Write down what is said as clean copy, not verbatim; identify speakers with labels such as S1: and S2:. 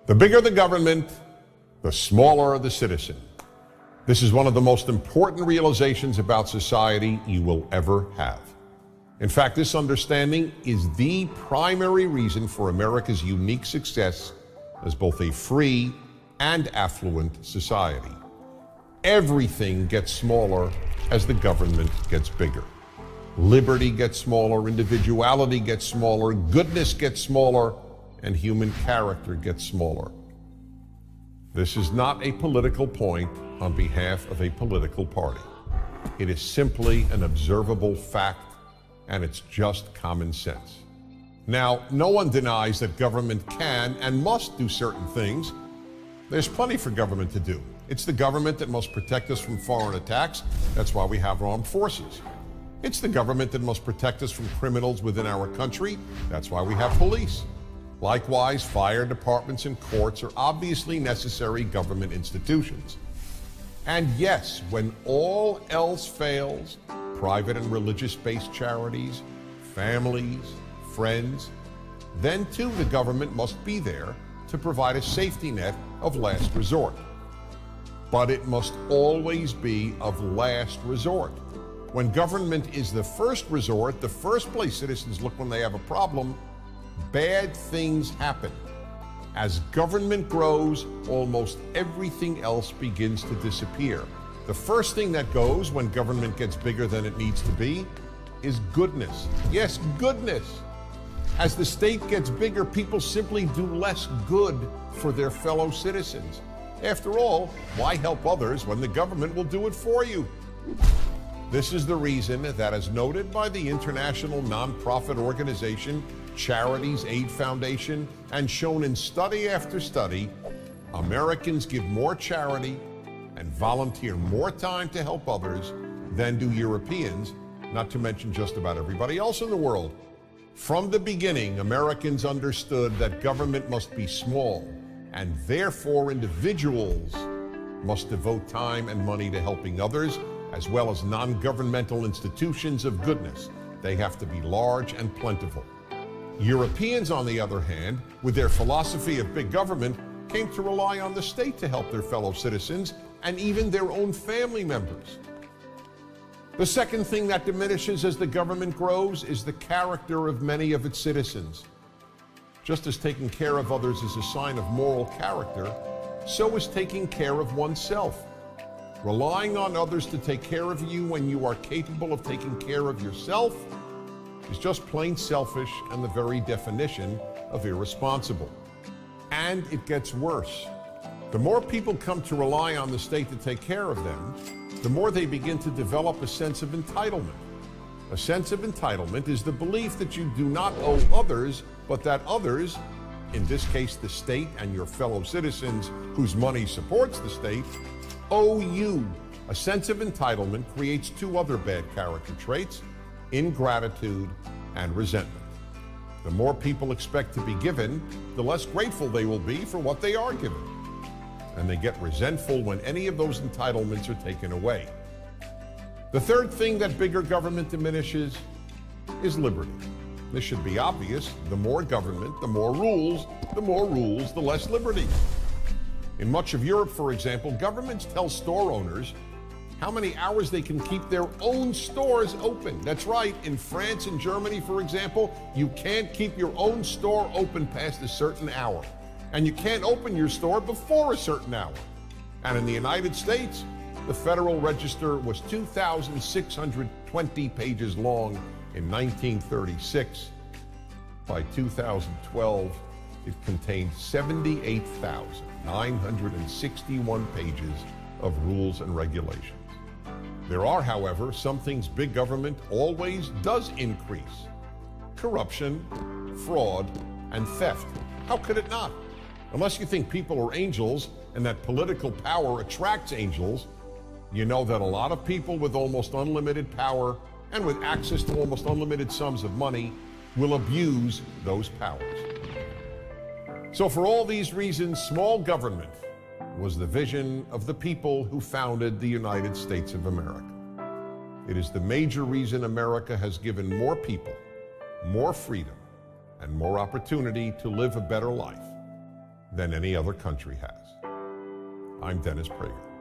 S1: The bigger the government, the smaller the citizen. This is one of the most important realizations about society you will ever have. In fact, this understanding is the primary reason for America's unique success as both a free and affluent society. Everything gets smaller as the government gets bigger. Liberty gets smaller, individuality gets smaller, goodness gets smaller, and human character gets smaller. This is not a political point on behalf of a political party. It is simply an observable fact, and it's just common sense. Now, no one denies that government can and must do certain things. There's plenty for government to do. It's the government that must protect us from foreign attacks. That's why we have armed forces. It's the government that must protect us from criminals within our country. That's why we have police. Likewise, fire departments and courts are obviously necessary government institutions. And yes, when all else fails, private and religious-based charities, families, friends, then too the government must be there to provide a safety net of last resort. But it must always be of last resort. When government is the first resort, the first place citizens look when they have a problem, bad things happen. As government grows, almost everything else begins to disappear. The first thing that goes when government gets bigger than it needs to be is goodness. Yes, goodness. As the state gets bigger, people simply do less good for their fellow citizens. After all, why help others when the government will do it for you? This is the reason that, as noted by the international nonprofit organization Charities Aid Foundation, and shown in study after study, Americans give more charity and volunteer more time to help others than do Europeans, not to mention just about everybody else in the world. From the beginning, Americans understood that government must be small, and therefore individuals must devote time and money to helping others, as well as non-governmental institutions of goodness. They have to be large and plentiful. Europeans, on the other hand, with their philosophy of big government, came to rely on the state to help their fellow citizens and even their own family members. The second thing that diminishes as the government grows is the character of many of its citizens. Just as taking care of others is a sign of moral character, so is taking care of oneself. Relying on others to take care of you when you are capable of taking care of yourself is just plain selfish and the very definition of irresponsible. And it gets worse. The more people come to rely on the state to take care of them, the more they begin to develop a sense of entitlement. A sense of entitlement is the belief that you do not owe others, but that others, in this case the state and your fellow citizens whose money supports the state, owe you. A sense of entitlement creates two other bad character traits: ingratitude and resentment. The more people expect to be given, the less grateful they will be for what they are given. And they get resentful when any of those entitlements are taken away. The third thing that bigger government diminishes is liberty. This should be obvious. The more government, the more rules, the less liberty. In much of Europe, for example, governments tell store owners how many hours they can keep their own stores open. That's right, in France and Germany, for example, you can't keep your own store open past a certain hour. And you can't open your store before a certain hour. And in the United States, the Federal Register was 2,620 pages long in 1936. By 2012, it contained 78,961 pages of rules and regulations. There are, however, some things big government always does increase: corruption, fraud, and theft. How could it not? Unless you think people are angels and that political power attracts angels, you know that a lot of people with almost unlimited power and with access to almost unlimited sums of money will abuse those powers. So for all these reasons, small government was the vision of the people who founded the United States of America. It is the major reason America has given more people more freedom and more opportunity to live a better life than any other country has. I'm Dennis Prager.